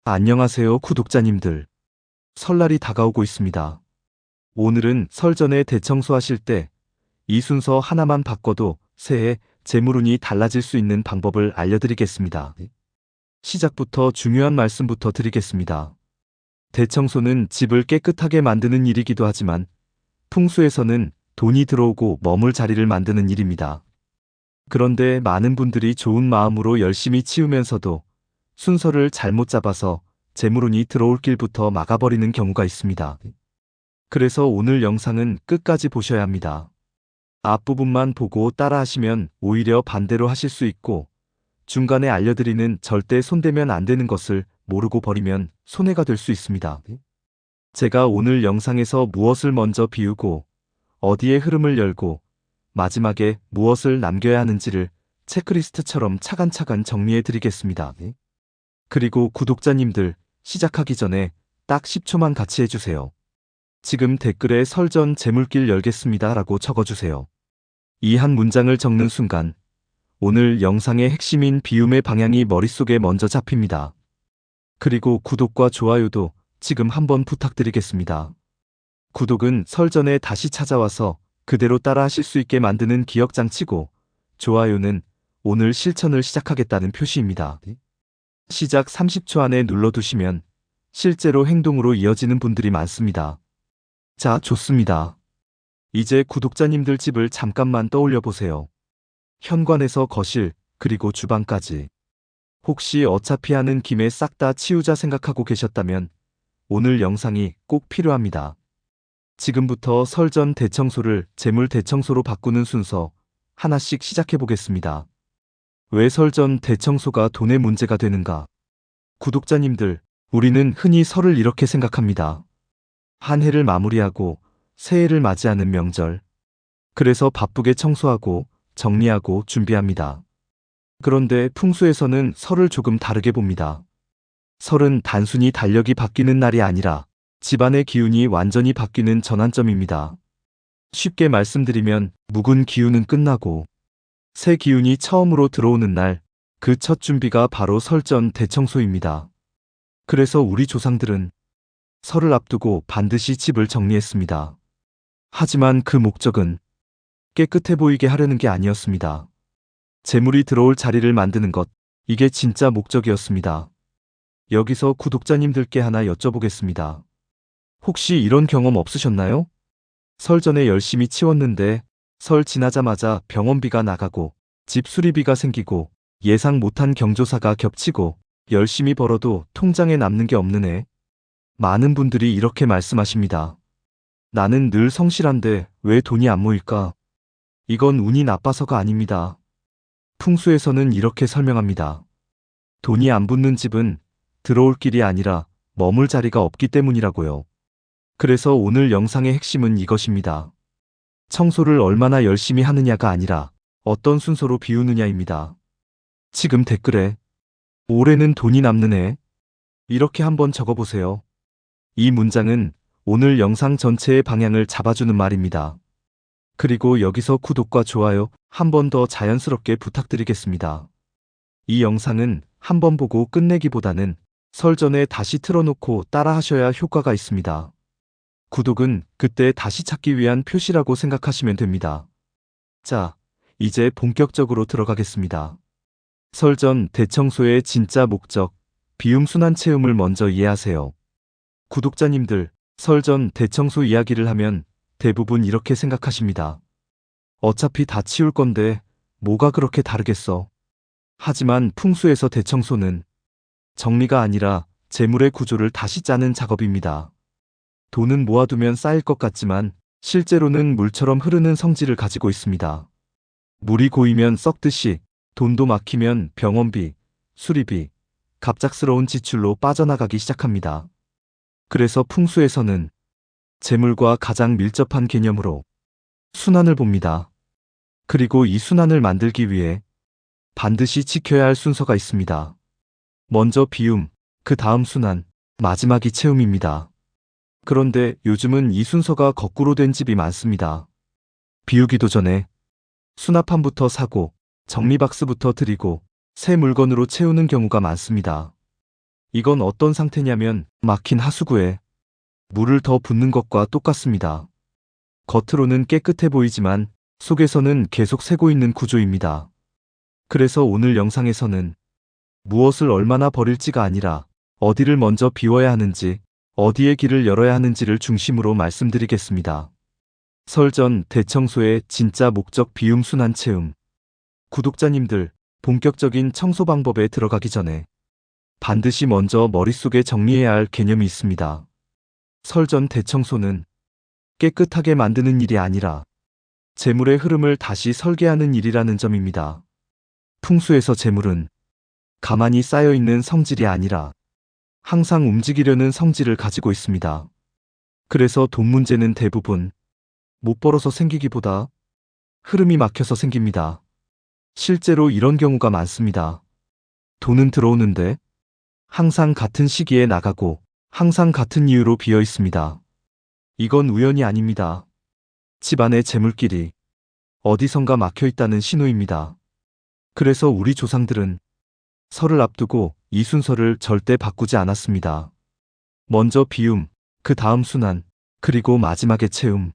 안녕하세요, 구독자님들. 설날이 다가오고 있습니다. 오늘은 설 전에 대청소하실 때 이 순서 하나만 바꿔도 새해 재물운이 달라질 수 있는 방법을 알려드리겠습니다. 시작부터 중요한 말씀부터 드리겠습니다. 대청소는 집을 깨끗하게 만드는 일이기도 하지만 풍수에서는 돈이 들어오고 머물 자리를 만드는 일입니다. 그런데 많은 분들이 좋은 마음으로 열심히 치우면서도 순서를 잘못 잡아서 재물운이 들어올 길부터 막아버리는 경우가 있습니다. 그래서 오늘 영상은 끝까지 보셔야 합니다. 앞부분만 보고 따라하시면 오히려 반대로 하실 수 있고, 중간에 알려드리는 절대 손대면 안 되는 것을 모르고 버리면 손해가 될 수 있습니다. 제가 오늘 영상에서 무엇을 먼저 비우고 어디에 흐름을 열고 마지막에 무엇을 남겨야 하는지를 체크리스트처럼 차근차근 정리해 드리겠습니다. 그리고 구독자님들, 시작하기 전에 딱 10초만 같이 해주세요. 지금 댓글에 설전 재물길 열겠습니다 라고 적어주세요. 이 한 문장을 적는 순간 오늘 영상의 핵심인 비움의 방향이 머릿속에 먼저 잡힙니다. 그리고 구독과 좋아요도 지금 한번 부탁드리겠습니다. 구독은 설전에 다시 찾아와서 그대로 따라 하실 수 있게 만드는 기억장치고, 좋아요는 오늘 실천을 시작하겠다는 표시입니다. 시작 30초 안에 눌러두시면 실제로 행동으로 이어지는 분들이 많습니다. 자, 좋습니다. 이제 구독자님들 집을 잠깐만 떠올려 보세요. 현관에서 거실, 그리고 주방까지. 혹시 어차피 하는 김에 싹 다 치우자 생각하고 계셨다면 오늘 영상이 꼭 필요합니다. 지금부터 설전 대청소를 재물 대청소로 바꾸는 순서 하나씩 시작해 보겠습니다. 왜 설전 대청소가 돈의 문제가 되는가? 구독자님들, 우리는 흔히 설을 이렇게 생각합니다. 한 해를 마무리하고 새해를 맞이하는 명절. 그래서 바쁘게 청소하고 정리하고 준비합니다. 그런데 풍수에서는 설을 조금 다르게 봅니다. 설은 단순히 달력이 바뀌는 날이 아니라 집안의 기운이 완전히 바뀌는 전환점입니다. 쉽게 말씀드리면 묵은 기운은 끝나고 새 기운이 처음으로 들어오는 날, 그 첫 준비가 바로 설전 대청소입니다. 그래서 우리 조상들은 설을 앞두고 반드시 집을 정리했습니다. 하지만 그 목적은 깨끗해 보이게 하려는 게 아니었습니다. 재물이 들어올 자리를 만드는 것, 이게 진짜 목적이었습니다. 여기서 구독자님들께 하나 여쭤보겠습니다. 혹시 이런 경험 없으셨나요? 설 전에 열심히 치웠는데 설 지나자마자 병원비가 나가고 집 수리비가 생기고 예상 못한 경조사가 겹치고 열심히 벌어도 통장에 남는 게 없는 해. 많은 분들이 이렇게 말씀하십니다. 나는 늘 성실한데 왜 돈이 안 모일까? 이건 운이 나빠서가 아닙니다. 풍수에서는 이렇게 설명합니다. 돈이 안 붙는 집은 들어올 길이 아니라 머물 자리가 없기 때문이라고요. 그래서 오늘 영상의 핵심은 이것입니다. 청소를 얼마나 열심히 하느냐가 아니라 어떤 순서로 비우느냐입니다. 지금 댓글에 올해는 돈이 남는 해, 이렇게 한번 적어보세요. 이 문장은 오늘 영상 전체의 방향을 잡아주는 말입니다. 그리고 여기서 구독과 좋아요 한 번 더 자연스럽게 부탁드리겠습니다. 이 영상은 한 번 보고 끝내기보다는 설 전에 다시 틀어놓고 따라 하셔야 효과가 있습니다. 구독은 그때 다시 찾기 위한 표시라고 생각하시면 됩니다. 자, 이제 본격적으로 들어가겠습니다. 설전 대청소의 진짜 목적, 비움 순환 체험을 먼저 이해하세요. 구독자님들, 설전 대청소 이야기를 하면 대부분 이렇게 생각하십니다. 어차피 다 치울 건데 뭐가 그렇게 다르겠어. 하지만 풍수에서 대청소는 정리가 아니라 재물의 구조를 다시 짜는 작업입니다. 돈은 모아두면 쌓일 것 같지만 실제로는 물처럼 흐르는 성질을 가지고 있습니다. 물이 고이면 썩듯이 돈도 막히면 병원비, 수리비, 갑작스러운 지출로 빠져나가기 시작합니다. 그래서 풍수에서는 재물과 가장 밀접한 개념으로 순환을 봅니다. 그리고 이 순환을 만들기 위해 반드시 지켜야 할 순서가 있습니다. 먼저 비움, 그 다음 순환, 마지막이 채움입니다. 그런데 요즘은 이 순서가 거꾸로 된 집이 많습니다. 비우기도 전에 수납함부터 사고 정리박스부터 드리고 새 물건으로 채우는 경우가 많습니다. 이건 어떤 상태냐면 막힌 하수구에 물을 더 붓는 것과 똑같습니다. 겉으로는 깨끗해 보이지만 속에서는 계속 새고 있는 구조입니다. 그래서 오늘 영상에서는 무엇을 얼마나 버릴지가 아니라 어디를 먼저 비워야 하는지, 어디에 길을 열어야 하는지를 중심으로 말씀드리겠습니다. 설 전 대청소의 진짜 목적 비움 순환 채움. 구독자님들, 본격적인 청소 방법에 들어가기 전에 반드시 먼저 머릿속에 정리해야 할 개념이 있습니다. 설 전 대청소는 깨끗하게 만드는 일이 아니라 재물의 흐름을 다시 설계하는 일이라는 점입니다. 풍수에서 재물은 가만히 쌓여있는 성질이 아니라 항상 움직이려는 성질을 가지고 있습니다. 그래서 돈 문제는 대부분 못 벌어서 생기기보다 흐름이 막혀서 생깁니다. 실제로 이런 경우가 많습니다. 돈은 들어오는데 항상 같은 시기에 나가고 항상 같은 이유로 비어 있습니다. 이건 우연이 아닙니다. 집안의 재물길이 어디선가 막혀 있다는 신호입니다. 그래서 우리 조상들은 설을 앞두고 이 순서를 절대 바꾸지 않았습니다. 먼저 비움, 그 다음 순환, 그리고 마지막에 채움.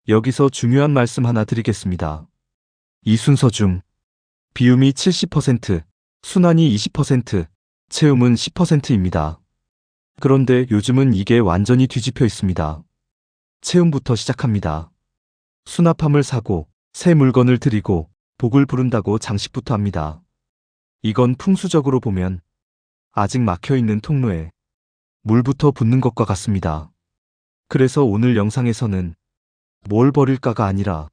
여기서 중요한 말씀 하나 드리겠습니다. 이 순서 중 비움이 70%, 순환이 20%, 채움은 10%입니다. 그런데 요즘은 이게 완전히 뒤집혀 있습니다. 채움부터 시작합니다. 수납함을 사고 새 물건을 드리고 복을 부른다고 장식부터 합니다. 이건 풍수적으로 보면 아직 막혀있는 통로에 물부터 붓는 것과 같습니다. 그래서 오늘 영상에서는 뭘 버릴까가 아니라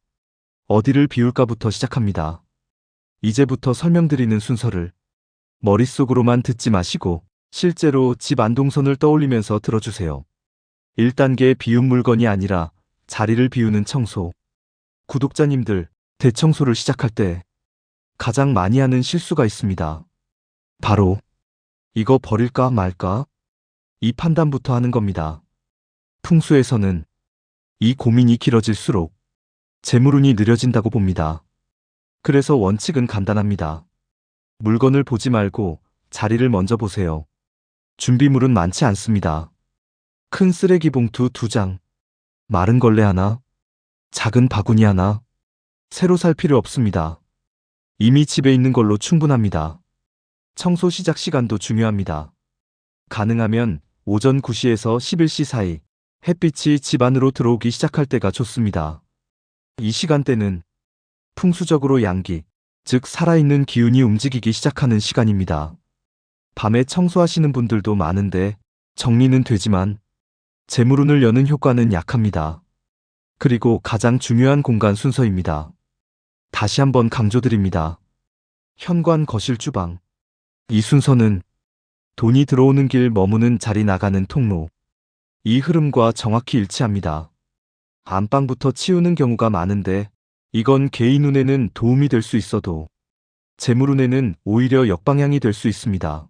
어디를 비울까부터 시작합니다. 이제부터 설명드리는 순서를 머릿속으로만 듣지 마시고 실제로 집 안동선을 떠올리면서 들어주세요. 1단계 비운 물건이 아니라 자리를 비우는 청소. 구독자님들, 대청소를 시작할 때 가장 많이 하는 실수가 있습니다. 바로 이거 버릴까 말까? 이 판단부터 하는 겁니다. 풍수에서는 이 고민이 길어질수록 재물운이 느려진다고 봅니다. 그래서 원칙은 간단합니다. 물건을 보지 말고 자리를 먼저 보세요. 준비물은 많지 않습니다. 큰 쓰레기 봉투 2장, 마른 걸레 하나, 작은 바구니 하나, 새로 살 필요 없습니다. 이미 집에 있는 걸로 충분합니다. 청소 시작 시간도 중요합니다. 가능하면 오전 9시에서 11시 사이 햇빛이 집 안으로 들어오기 시작할 때가 좋습니다. 이 시간대는 풍수적으로 양기, 즉 살아있는 기운이 움직이기 시작하는 시간입니다. 밤에 청소하시는 분들도 많은데 정리는 되지만 재물운을 여는 효과는 약합니다. 그리고 가장 중요한 공간 순서입니다. 다시 한번 강조드립니다. 현관, 거실, 주방. 이 순서는 돈이 들어오는 길, 머무는 자리, 나가는 통로. 이 흐름과 정확히 일치합니다. 안방부터 치우는 경우가 많은데 이건 개인 운에는 도움이 될 수 있어도 재물운에는 오히려 역방향이 될 수 있습니다.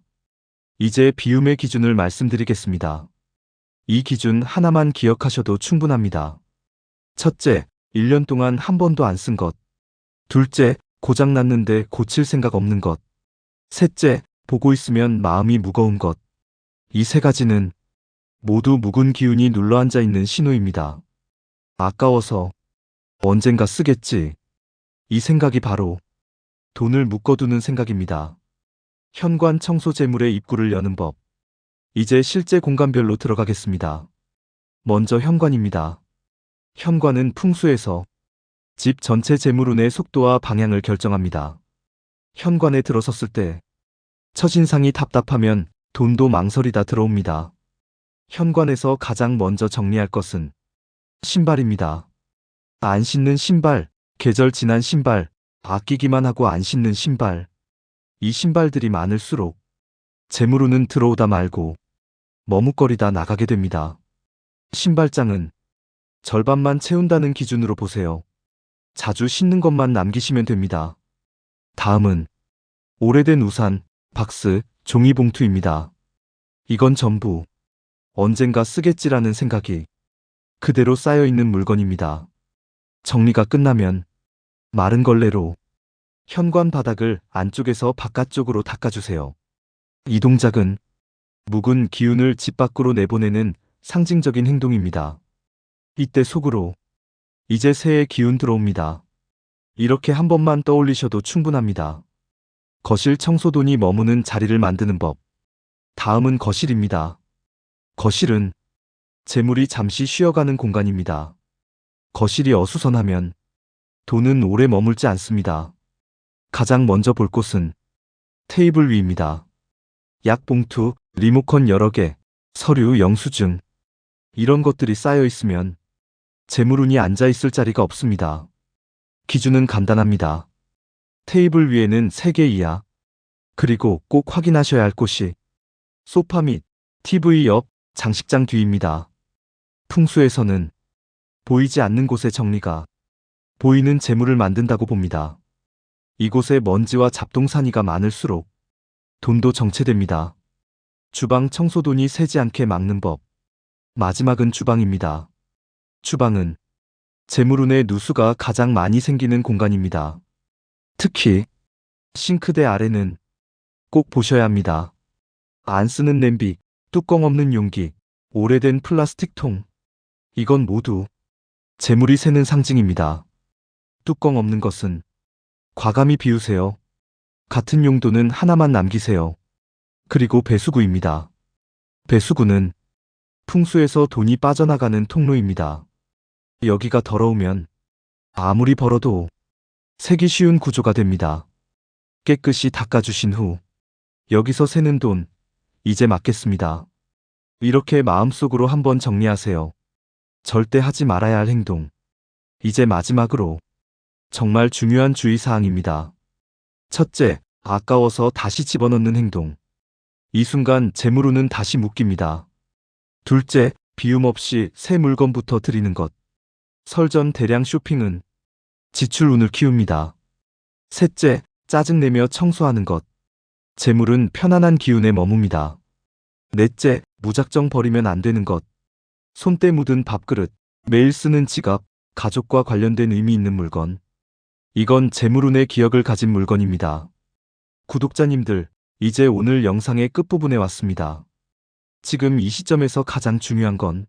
이제 비움의 기준을 말씀드리겠습니다. 이 기준 하나만 기억하셔도 충분합니다. 첫째, 1년 동안 한 번도 안 쓴 것. 둘째, 고장났는데 고칠 생각 없는 것. 셋째, 보고 있으면 마음이 무거운 것. 이 세 가지는 모두 묵은 기운이 눌러앉아 있는 신호입니다. 아까워서 언젠가 쓰겠지. 이 생각이 바로 돈을 묶어두는 생각입니다. 현관 청소 재물의 입구를 여는 법. 이제 실제 공간별로 들어가겠습니다. 먼저 현관입니다. 현관은 풍수에서 집 전체 재물운의 속도와 방향을 결정합니다. 현관에 들어섰을 때 첫인상이 답답하면 돈도 망설이다 들어옵니다. 현관에서 가장 먼저 정리할 것은 신발입니다. 안 신는 신발, 계절 지난 신발, 아끼기만 하고 안 신는 신발. 이 신발들이 많을수록 재물운은 들어오다 말고 머뭇거리다 나가게 됩니다. 신발장은 절반만 채운다는 기준으로 보세요. 자주 신는 것만 남기시면 됩니다. 다음은 오래된 우산, 박스, 종이봉투입니다. 이건 전부 언젠가 쓰겠지라는 생각이 그대로 쌓여있는 물건입니다. 정리가 끝나면 마른 걸레로 현관 바닥을 안쪽에서 바깥쪽으로 닦아주세요. 이 동작은 묵은 기운을 집 밖으로 내보내는 상징적인 행동입니다. 이때 속으로 이제 새해 기운 들어옵니다. 이렇게 한 번만 떠올리셔도 충분합니다. 거실 청소돈이 머무는 자리를 만드는 법. 다음은 거실입니다. 거실은 재물이 잠시 쉬어가는 공간입니다. 거실이 어수선하면 돈은 오래 머물지 않습니다. 가장 먼저 볼 곳은 테이블 위입니다. 약봉투, 리모컨 여러 개, 서류, 영수증 이런 것들이 쌓여 있으면 재물운이 앉아 있을 자리가 없습니다. 기준은 간단합니다. 테이블 위에는 3개 이하. 그리고 꼭 확인하셔야 할 곳이 소파 및 TV 옆 장식장 뒤입니다. 풍수에서는 보이지 않는 곳의 정리가 보이는 재물을 만든다고 봅니다. 이곳에 먼지와 잡동사니가 많을수록 돈도 정체됩니다. 주방 청소돈이 새지 않게 막는 법. 마지막은 주방입니다. 주방은 재물운의 누수가 가장 많이 생기는 공간입니다. 특히 싱크대 아래는 꼭 보셔야 합니다. 안 쓰는 냄비, 뚜껑 없는 용기, 오래된 플라스틱 통. 이건 모두 재물이 새는 상징입니다. 뚜껑 없는 것은 과감히 비우세요. 같은 용도는 하나만 남기세요. 그리고 배수구입니다. 배수구는 풍수에서 돈이 빠져나가는 통로입니다. 여기가 더러우면 아무리 벌어도 새기 쉬운 구조가 됩니다. 깨끗이 닦아주신 후 여기서 새는 돈 이제 맞겠습니다. 이렇게 마음속으로 한번 정리하세요. 절대 하지 말아야 할 행동. 이제 마지막으로 정말 중요한 주의사항입니다. 첫째, 아까워서 다시 집어넣는 행동. 이 순간 재물운은 다시 묶입니다. 둘째, 비움 없이 새 물건부터 드리는 것. 설전 대량 쇼핑은 지출운을 키웁니다. 셋째, 짜증내며 청소하는 것. 재물은 편안한 기운에 머뭅니다. 넷째, 무작정 버리면 안 되는 것. 손때 묻은 밥그릇, 매일 쓰는 지갑, 가족과 관련된 의미 있는 물건. 이건 재물운의 기억을 가진 물건입니다. 구독자님들, 이제 오늘 영상의 끝부분에 왔습니다. 지금 이 시점에서 가장 중요한 건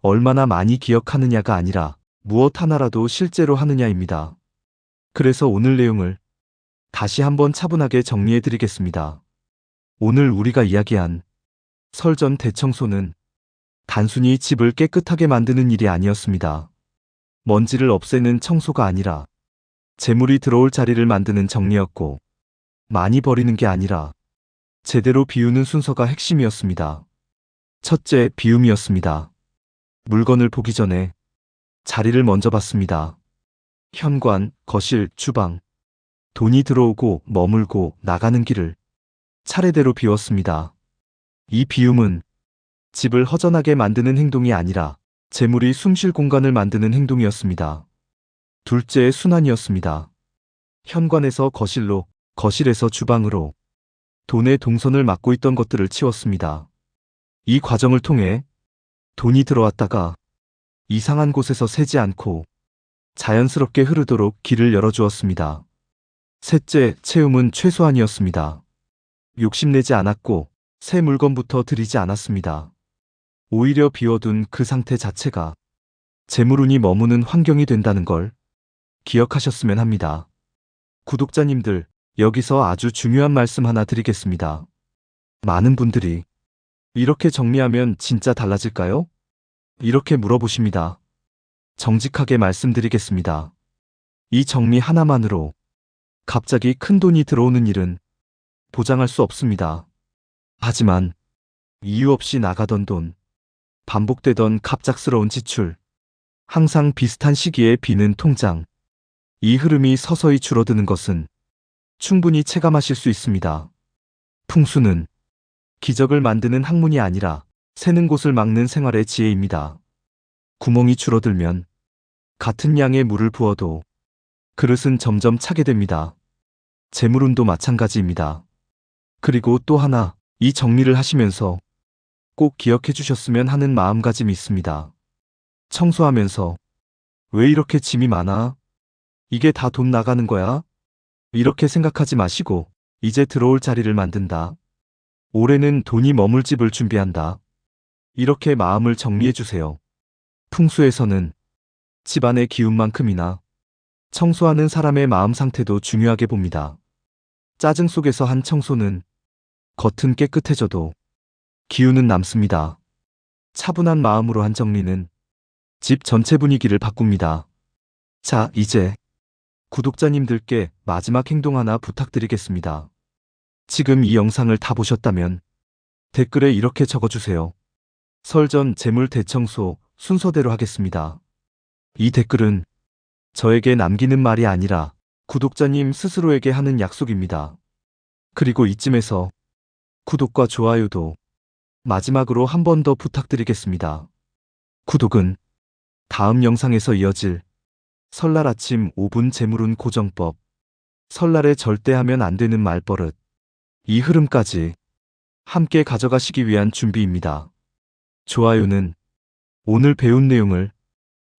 얼마나 많이 기억하느냐가 아니라 무엇 하나라도 실제로 하느냐입니다. 그래서 오늘 내용을 다시 한번 차분하게 정리해 드리겠습니다. 오늘 우리가 이야기한 설전 대청소는 단순히 집을 깨끗하게 만드는 일이 아니었습니다. 먼지를 없애는 청소가 아니라 재물이 들어올 자리를 만드는 정리였고, 많이 버리는 게 아니라 제대로 비우는 순서가 핵심이었습니다. 첫째, 비움이었습니다. 물건을 보기 전에 자리를 먼저 봤습니다. 현관, 거실, 주방. 돈이 들어오고 머물고 나가는 길을 차례대로 비웠습니다. 이 비움은 집을 허전하게 만드는 행동이 아니라 재물이 숨쉴 공간을 만드는 행동이었습니다. 둘째, 순환이었습니다. 현관에서 거실로, 거실에서 주방으로 돈의 동선을 막고 있던 것들을 치웠습니다. 이 과정을 통해 돈이 들어왔다가 이상한 곳에서 새지 않고 자연스럽게 흐르도록 길을 열어주었습니다. 셋째, 채움은 최소한이었습니다. 욕심내지 않았고 새 물건부터 들이지 않았습니다. 오히려 비워둔 그 상태 자체가 재물운이 머무는 환경이 된다는 걸 기억하셨으면 합니다. 구독자님들, 여기서 아주 중요한 말씀 하나 드리겠습니다. 많은 분들이 이렇게 정리하면 진짜 달라질까요? 이렇게 물어보십니다. 정직하게 말씀드리겠습니다. 이 정리 하나만으로 갑자기 큰 돈이 들어오는 일은 보장할 수 없습니다. 하지만 이유 없이 나가던 돈, 반복되던 갑작스러운 지출, 항상 비슷한 시기에 비는 통장, 이 흐름이 서서히 줄어드는 것은 충분히 체감하실 수 있습니다. 풍수는 기적을 만드는 학문이 아니라 새는 곳을 막는 생활의 지혜입니다. 구멍이 줄어들면 같은 양의 물을 부어도 그릇은 점점 차게 됩니다. 재물운도 마찬가지입니다. 그리고 또 하나, 이 정리를 하시면서 꼭 기억해 주셨으면 하는 마음가짐이 있습니다. 청소하면서 왜 이렇게 짐이 많아? 이게 다 돈 나가는 거야? 이렇게 생각하지 마시고 이제 들어올 자리를 만든다. 올해는 돈이 머물 집을 준비한다. 이렇게 마음을 정리해 주세요. 풍수에서는 집안의 기운만큼이나 청소하는 사람의 마음 상태도 중요하게 봅니다. 짜증 속에서 한 청소는 겉은 깨끗해져도 기운은 남습니다. 차분한 마음으로 한 정리는 집 전체 분위기를 바꿉니다. 자, 이제 구독자님들께 마지막 행동 하나 부탁드리겠습니다. 지금 이 영상을 다 보셨다면 댓글에 이렇게 적어주세요. 설 전 재물 대청소 순서대로 하겠습니다. 이 댓글은 저에게 남기는 말이 아니라 구독자님 스스로에게 하는 약속입니다. 그리고 이쯤에서 구독과 좋아요도 마지막으로 한 번 더 부탁드리겠습니다. 구독은 다음 영상에서 이어질 설날 아침 5분 재물운 고정법, 설날에 절대 하면 안 되는 말버릇, 이 흐름까지 함께 가져가시기 위한 준비입니다. 좋아요는 오늘 배운 내용을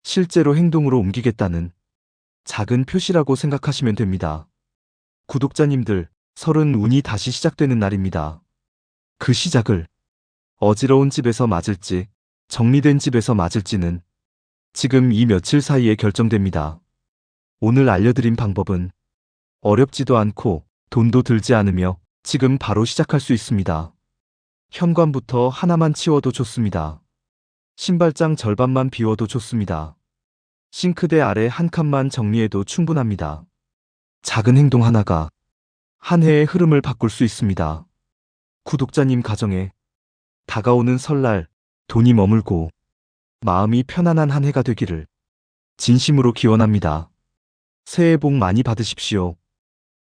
실제로 행동으로 옮기겠다는 작은 표시라고 생각하시면 됩니다. 구독자님들, 설은 운이 다시 시작되는 날입니다. 그 시작을 어지러운 집에서 맞을지 정리된 집에서 맞을지는 지금 이 며칠 사이에 결정됩니다. 오늘 알려드린 방법은 어렵지도 않고 돈도 들지 않으며 지금 바로 시작할 수 있습니다. 현관부터 하나만 치워도 좋습니다. 신발장 절반만 비워도 좋습니다. 싱크대 아래 한 칸만 정리해도 충분합니다. 작은 행동 하나가 한 해의 흐름을 바꿀 수 있습니다. 구독자님 가정에 다가오는 설날 돈이 머물고 마음이 편안한 한 해가 되기를 진심으로 기원합니다. 새해 복 많이 받으십시오.